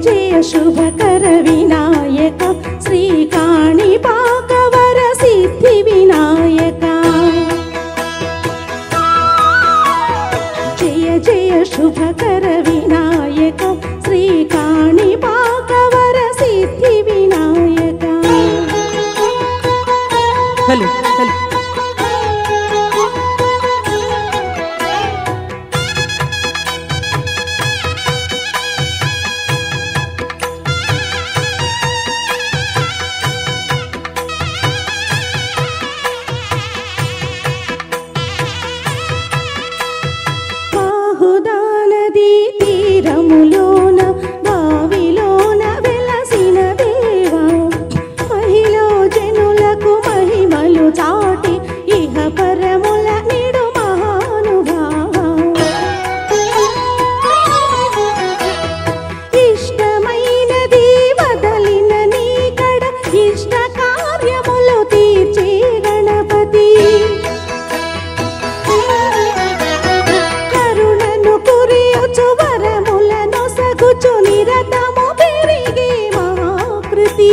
జయ శుభకర వినాయక శ్రీ కాణిపాకవర సిద్ధి వినాయక జయ జయ శుభకర వినాయక శ్రీ కాణిపాకవర సిద్ధి Vinayaka. Hello hello బాహుదానది తీరములోన బావిలోన వెలసిన దేవా మహిళా జనులకు మహిమలు చాటి ఇహ పరముల నిడు మహానుభావా ఇష్టమైనది వదలిన నీకడ ఇష్ట కార్యములు తీర్చే గణపతి కరుణను కురియుచు వరములను సగుచు నిరతము పెరిగే మహాకృతి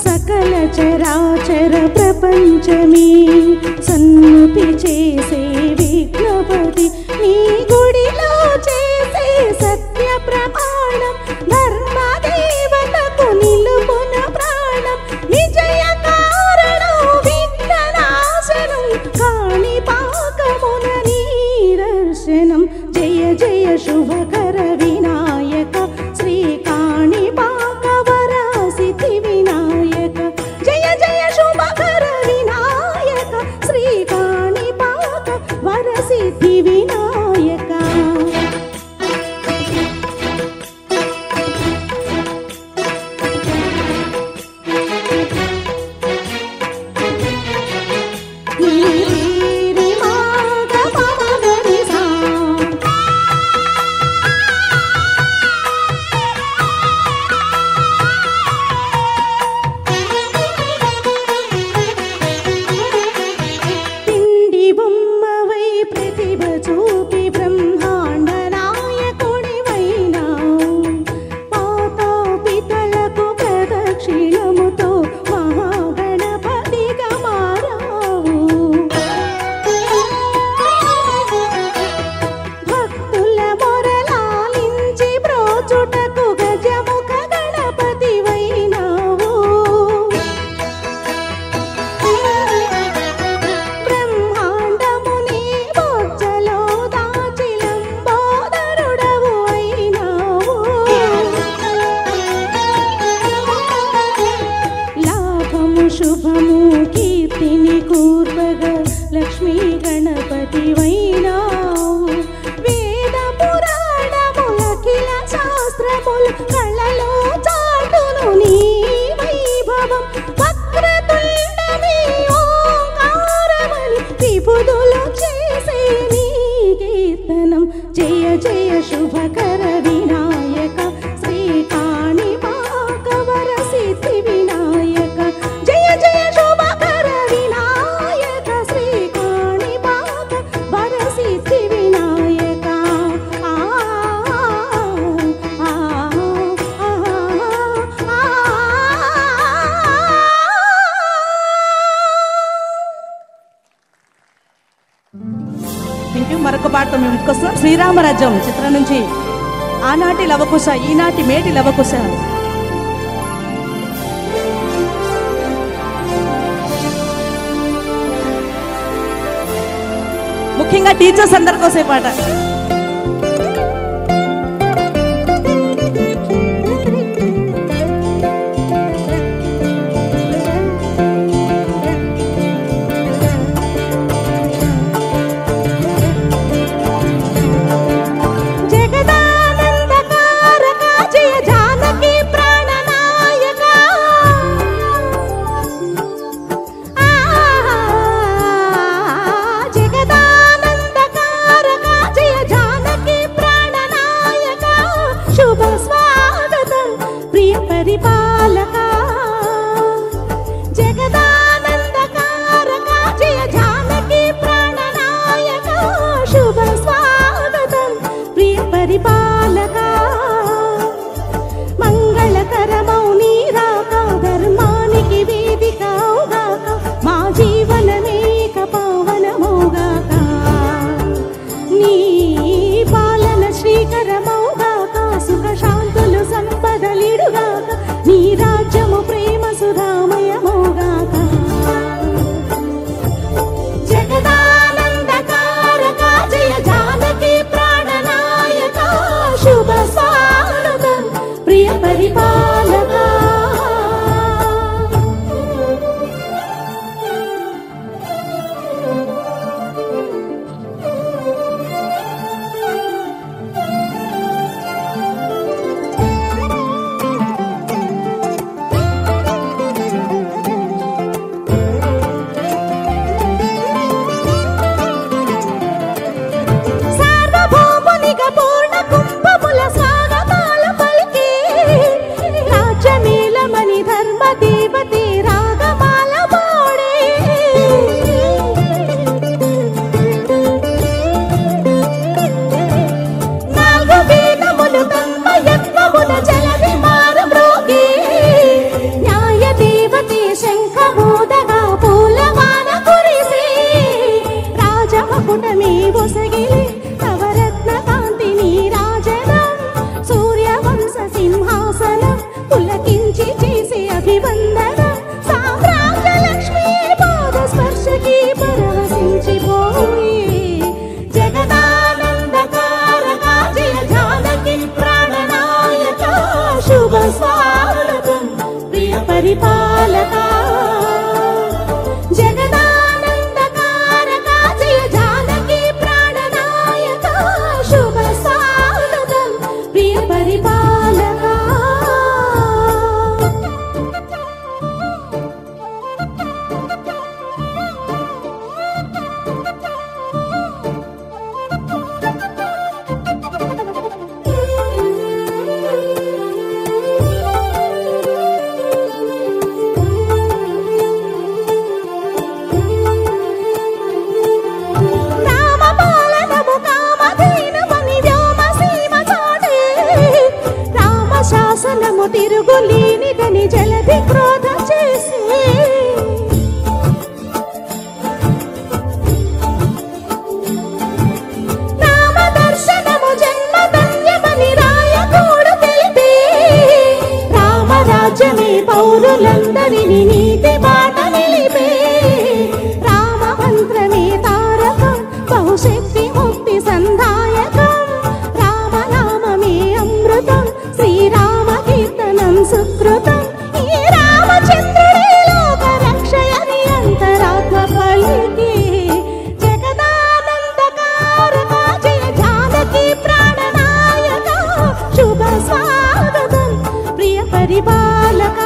సకల చరాచర ప్రపంచమే సన్నుతి చేసే విఘ్నపతి నీ గుడిలో చేసే సత్య ప్రమాణం ధర్మదేవతకు నిలుపున ప్రాణం విజయ కారణం విఘ్ననాశనం కాణిపాకమున నీ దర్శనం. జయ జయ శుభకర వినాయక శ్రీ కాణిపాకవర సిద్ధి వినాయక జయ జయ శుభకర వినాయక శ్రీ కాణిపాకవర సిద్ధి వినాయక. పిండి బొమ్మవై ప్రతిభ చూపి బ్రహ్మాండ నాయకుడివైనావు పాతా పితలకు ప్రదక్షిణముతో మహాగణపతిగా మారావు భక్తుల మొరలాలించి బ్రోచుటకు గజముఖ గణపతివైనావు బ్రహ్మాండముని బొజ్జలో దాచి లంబోదరుడవు అయినావు లాభము శుభము కీర్తిని కూర్వగ లక్ష్మీ గణపతివైనావు వేద పురాణములఖిల శాస్త్రములు కళలో చాటును నీ వైభవం వక్రతుండమే ఓంకారమని విభుదులు చేసే నీ కీర్తనం. జయ జయ శుభకర వినాయక శ్రీ కాణిపాకవర సిద్ధి వినాయక జయ జయ శుభకర వినాయక శ్రీ కాణిపాకవర సిద్ధి వినాయక. ఆ ఆ థ్యాంక్ యూ. మరొక పాటతో మేము ముందుకొస్తున్నాం. శ్రీరామరాజ్యం చిత్రం నుంచి ఆనాటి లవకుశ ఈనాటి మేటి లవకుశ. ముఖ్యంగా టీచర్స్ అందరి కోసం పాట. జగదానందకారక జయ జానకి ప్రాణనాయక జగదానందకారక జయ జానకి ప్రాణనాయక శుభ స్వాగతం ప్రియ పరిపాలక జగదానందకారక జయ జానకి ప్రాణనాయక శుభ స్వాగతం పులకించి చేసే అభివందన సామ్రాజ్య లక్ష్మి పాద స్పర్శకి పరవశించిపోయి జగదానందకారక జయ జానకి ప్రాణనాయక శుభ స్వాగతం ప్రియ పరిపాలక జగదానందకారక జయ జానకి ప్రాణనాయక శుభ స్వాగతం ప్రియ పరిపాలక శాసనము తిరుగులేనిదని జలధి క్రోధ చేసి రామ దర్శనము జన్మధన్యమని రాయకూడు తెలిపి రామరాజ్యమే పౌరులందరినీ నీతి బాట నిలిపే రామ మంత్రమే తారకం బహుశక్తి ముక్తి సందాయకం రామనామమే అమృతం శ్రీరామ కీర్తనం సుకృతం ఈ రామచంద్రుడే లోక రక్షయని అంతరాత్మ పలికి జగదానందకారక జయ జానకి ప్రాణనాయక శుభ స్వాగతం ప్రియ పరిపాలక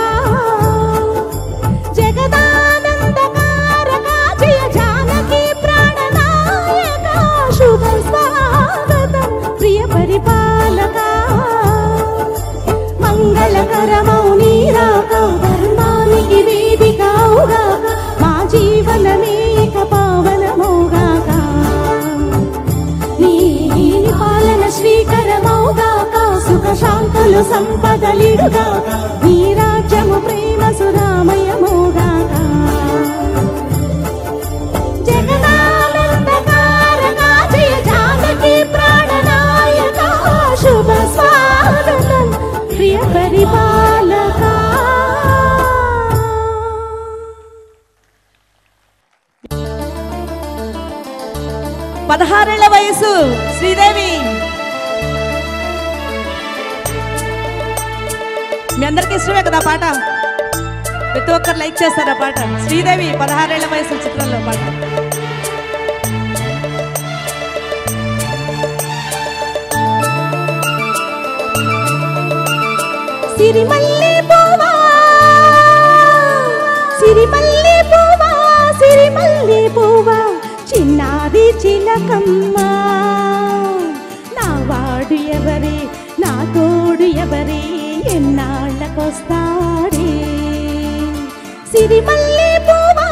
జగదానందకారక జయ జానకి ప్రాణనాయక శుభ స్వాగతం ప్రియ పరిపాలక మంగళకరమౌ నీరాక ధర్మానికి వేదికవుగాక మా జీవనమే ఇక పావనమౌగాక నీ పాలన శ్రీకరమౌగాక సుఖ శాంతులు సంపదలిడుగాక నీ రాజ్యము ప్రేమ సురామయమౌగాక జగదానందకారక జయ జానకి ప్రాణనాయక శుభ స్వాగతం ప్రియ పరిపాలక 16 ఏళ్ల వయసు శ్రీదేవి. మీ అందరికి ఇష్టమే కదా పాట, ప్రతి ఒక్కరు లైక్ చేస్తారు ఆ పాట. శ్రీదేవి 16 ఏళ్ల వయసు చిత్రంలో పాట. సిరిమల్లె పువ్వా సిరిమల్లె పువ్వా సిరిమల్లె పువ్వా చిన్నారి చిలకమ్మ నా వాడు ఎవరే నా తోడు ఎవరే ఎన్నాళ్ళకొస్తాడే సిరిమల్లె పువ్వా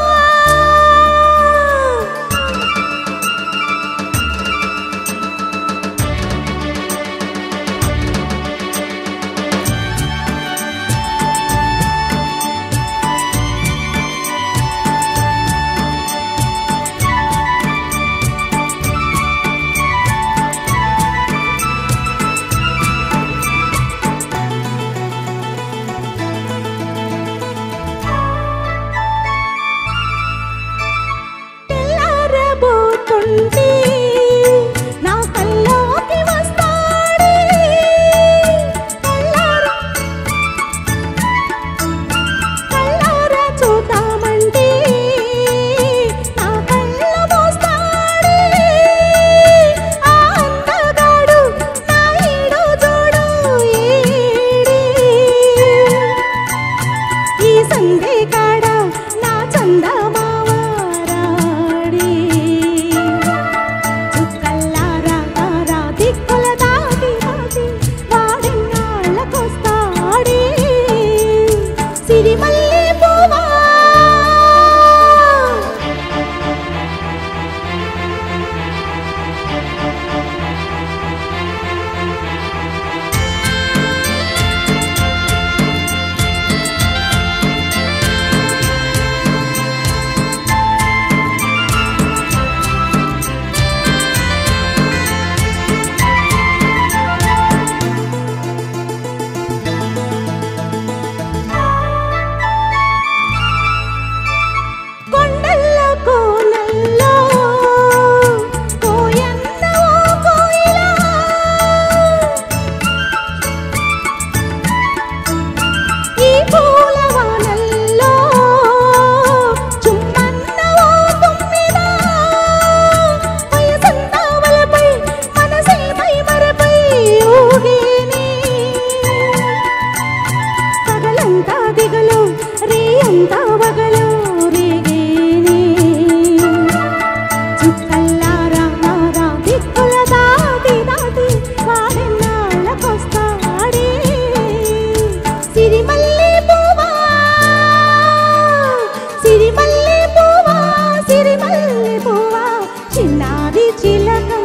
చిలకమ్మ